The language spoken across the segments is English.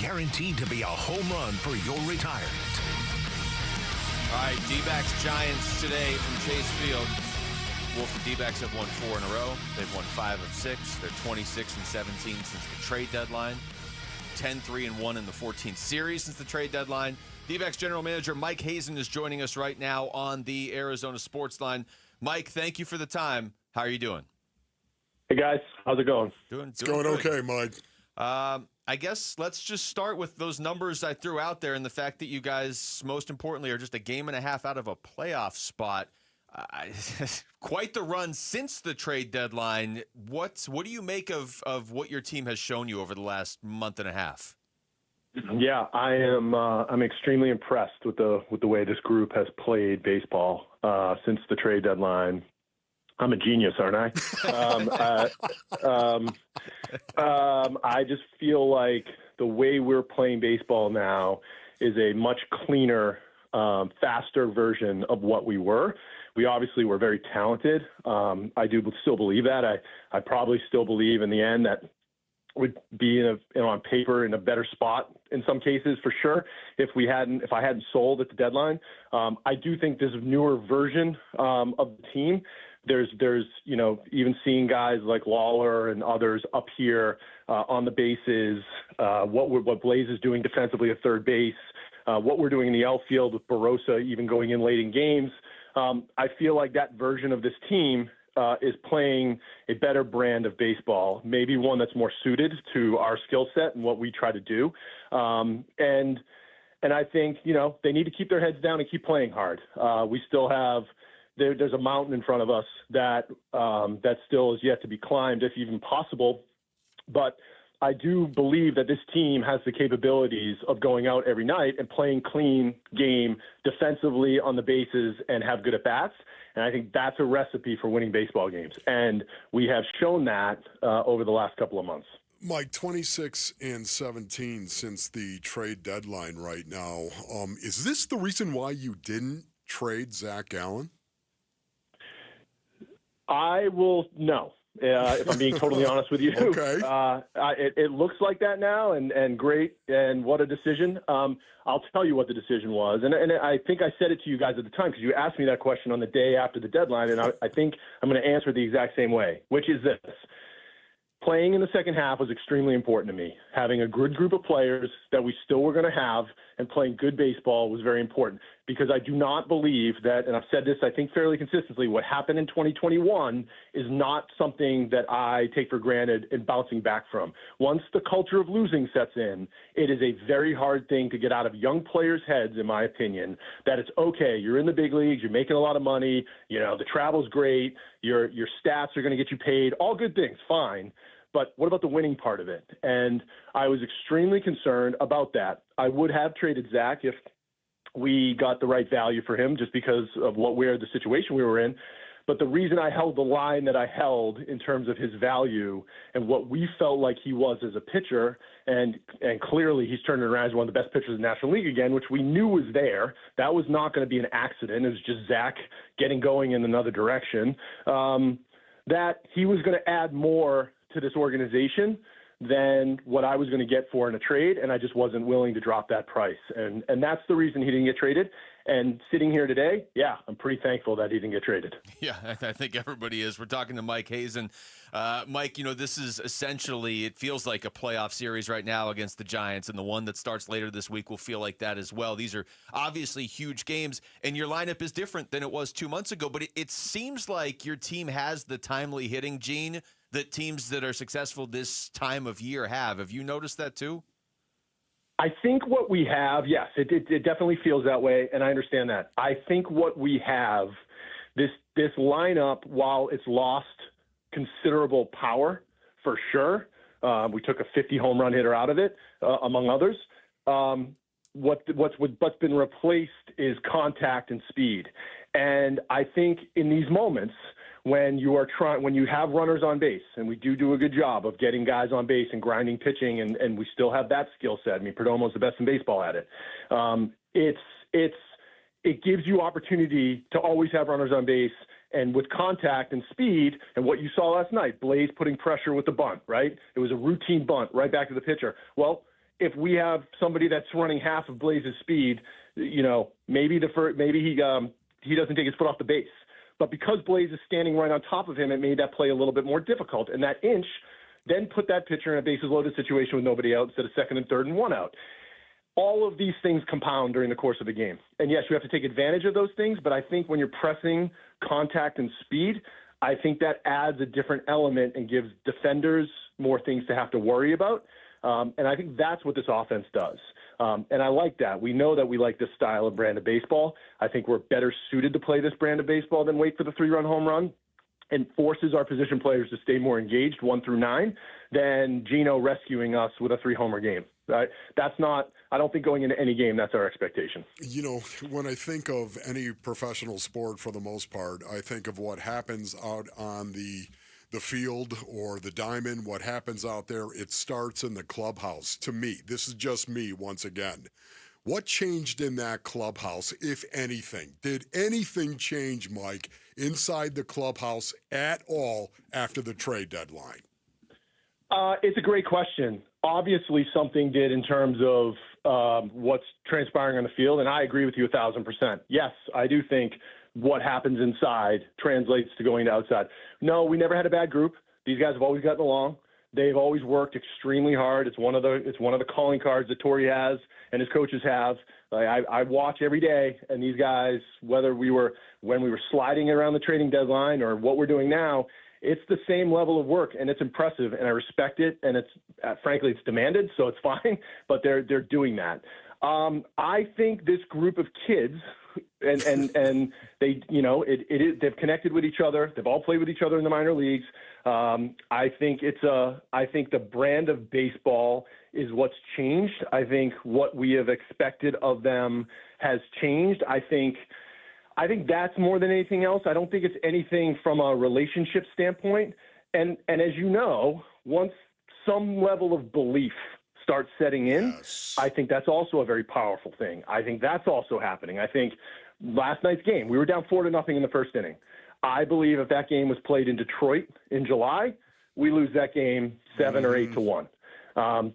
guaranteed to be a home run for your retirement. All right, D-backs Giants today from Chase Field. Wolf, the D-backs have won 4 in a row. They've won 5 of 6. They're 26-17 since the trade deadline. 10-3-1 in the 14th series since the trade deadline. D-backs general manager Mike Hazen is joining us right now on the Arizona Sports Line. Mike, thank you for the time. How are you doing? Hey, guys. How's it going? It's going good. Okay, Mike. I guess let's just start with those numbers I threw out there and the fact that you guys, most importantly, are just a game and a half out of a playoff spot. Quite the run since the trade deadline. What do you make of what your team has shown you over the last month and a half? Yeah, I'm extremely impressed with the way this group has played baseball since the trade deadline. I'm a genius, aren't I? I just feel like the way we're playing baseball now is a much cleaner, faster version of what we were. We obviously were very talented. I do still believe that. I probably still believe in the end that we'd be on paper in a better spot in some cases for sure if I hadn't sold at the deadline. I do think this newer version of the team. There's even seeing guys like Lawler and others up here on the bases, what Blaze is doing defensively at third base, what we're doing in the outfield with Barossa even going in late in games. I feel like that version of this team is playing a better brand of baseball, maybe one that's more suited to our skill set and what we try to do. And I think, they need to keep their heads down and keep playing hard. We still have there's a mountain in front of us that still is yet to be climbed, if even possible. But I do believe that this team has the capabilities of going out every night and playing clean game defensively on the bases and have good at-bats. And I think that's a recipe for winning baseball games. And we have shown that over the last couple of months. Mike, 26-17 since the trade deadline right now. Is this the reason why you didn't trade Zach Gallen? I will no. If I'm being totally honest with you. Okay. It looks like that now, and great, and what a decision. I'll tell you what the decision was, and I think I said it to you guys at the time because you asked me that question on the day after the deadline, and I think I'm going to answer the exact same way, which is this. Playing in the second half was extremely important to me. Having a good group of players that we still were going to have and playing good baseball was very important because I do not believe that, and I've said this, I think, fairly consistently, what happened in 2021 is not something that I take for granted and bouncing back from. Once the culture of losing sets in, it is a very hard thing to get out of young players' heads, in my opinion, that it's okay, you're in the big leagues, you're making a lot of money, the travel's great, your stats are going to get you paid, all good things, fine. But what about the winning part of it? And I was extremely concerned about that. I would have traded Zach if we got the right value for him just because of the situation we were in. But the reason I held the line that I held in terms of his value and what we felt like he was as a pitcher, and clearly he's turned it around as one of the best pitchers in the National League again, which we knew was there. That was not going to be an accident. It was just Zach getting going in another direction. That he was going to add more to this organization than what I was going to get for in a trade, and I just wasn't willing to drop that price. And that's the reason he didn't get traded. And sitting here today, yeah, I'm pretty thankful that he didn't get traded. Yeah, I think everybody is. We're talking to Mike Hazen. Mike, this is essentially, it feels like a playoff series right now against the Giants, and the one that starts later this week will feel like that as well. These are obviously huge games, and your lineup is different than it was 2 months ago, but it seems like your team has the timely hitting gene that teams that are successful this time of year have. Have you noticed that too? I think what we have, yes, it definitely feels that way, and I understand that. I think what we have, this lineup, while it's lost considerable power for sure, we took a 50 home run hitter out of it, among others. What's been replaced is contact and speed, and I think in these moments, when you have runners on base, and we do a good job of getting guys on base and grinding pitching, and we still have that skill set. I mean, Perdomo's the best in baseball at it. It gives you opportunity to always have runners on base, and with contact and speed, and what you saw last night, Blaze putting pressure with the bunt, right? It was a routine bunt right back to the pitcher. Well, if we have somebody that's running half of Blaze's speed, maybe he doesn't take his foot off the base. But because Blaze is standing right on top of him, it made that play a little bit more difficult. And that inch then put that pitcher in a bases loaded situation with nobody out instead of second and third and one out. All of these things compound during the course of a game. And yes, you have to take advantage of those things, but I think when you're pressing contact and speed, I think that adds a different element and gives defenders more things to have to worry about. And I think that's what this offense does. And I like that. We know that we like this style of brand of baseball. I think we're better suited to play this brand of baseball than wait for the 3-run home run, and forces our position players to stay more engaged 1 through 9 than Gino rescuing us with a 3-homer game. Right? I don't think going into any game, that's our expectation. When I think of any professional sport for the most part, I think of what happens out on the field or the diamond, what happens out there. It starts in the clubhouse. To me, this is just me once again. What changed in that clubhouse, if anything? Did anything change, Mike, inside the clubhouse at all after the trade deadline? It's a great question. Obviously, something did in terms of what's transpiring on the field, and I agree with you 1,000%. Yes, I do think what happens inside translates to going to outside. No, we never had a bad group. These guys have always gotten along. They've always worked extremely hard. It's one of the calling cards that Torrey has and his coaches have. I watch every day, and these guys, when we were sliding around the trading deadline or what we're doing now, it's the same level of work, and it's impressive, and I respect it, and it's frankly it's demanded, so it's fine. But they're doing that. I think this group of kids, and they they've connected with each other. They've all played with each other in the minor leagues. I think the brand of baseball is what's changed. I think what we have expected of them has changed. I think that's more than anything else. I don't think it's anything from a relationship standpoint. And as you know, once some level of belief starts setting in, yes, I think that's also a very powerful thing. I think that's also happening. I think last night's game, we were down 4-0 in the first inning. I believe if that game was played in Detroit in July, we lose that game 7 or 8-1.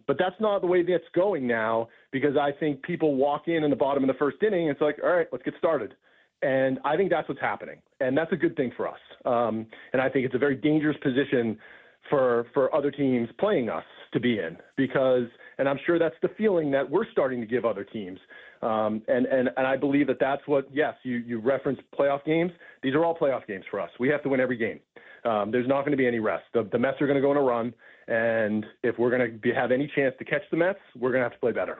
But that's not the way that's going now, because I think people walk in the bottom of the first inning. And it's like, all right, let's get started. And I think that's what's happening. And that's a good thing for us. And I think it's a very dangerous position for other teams playing us to be in, and I'm sure that's the feeling that we're starting to give other teams. And I believe that's what, yes, you referenced playoff games. These are all playoff games for us. We have to win every game. There's not going to be any rest. The Mets are going to go on a run. And if we're going to have any chance to catch the Mets, we're going to have to play better.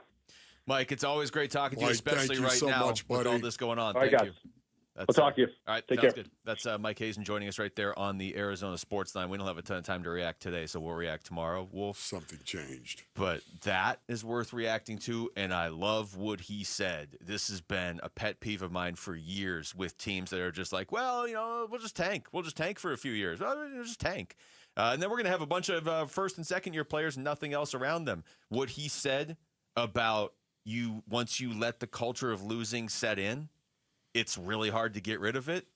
Mike, it's always great talking to you, especially right so now much, with all this going on. All right, Thank guys. you. I'll talk to you. All right, take sounds care. Good. That's Mike Hazen joining us right there on the Arizona Sports Line. We don't have a ton of time to react today, so we'll react tomorrow. Wolf. Something changed. But that is worth reacting to, and I love what he said. This has been a pet peeve of mine for years with teams that are just like, well, we'll just tank. We'll just tank for a few years. Well, we'll just tank. And then we're going to have a bunch of first and second year players and nothing else around them. What he said about once you let the culture of losing set in, it's really hard to get rid of it.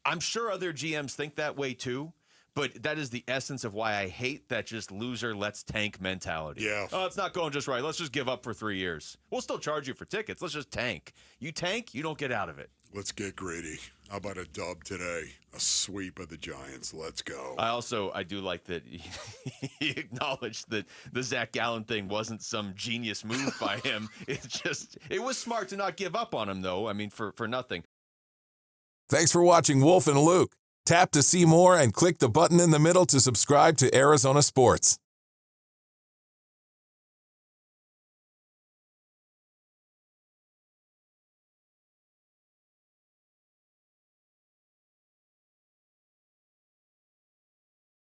I'm sure other GMs think that way too, but that is the essence of why I hate that just loser, let's tank mentality. Yeah. Oh, it's not going just right. Let's just give up for 3 years. We'll still charge you for tickets. Let's just tank. You tank, you don't get out of it. Let's get greedy. How about a dub today? A sweep of the Giants. Let's go. I do like that he acknowledged that the Zach Gallen thing wasn't some genius move by him. It was smart to not give up on him, though. I mean, for nothing. Thanks for watching Wolf and Luke. Tap to see more and click the button in the middle to subscribe to Arizona Sports.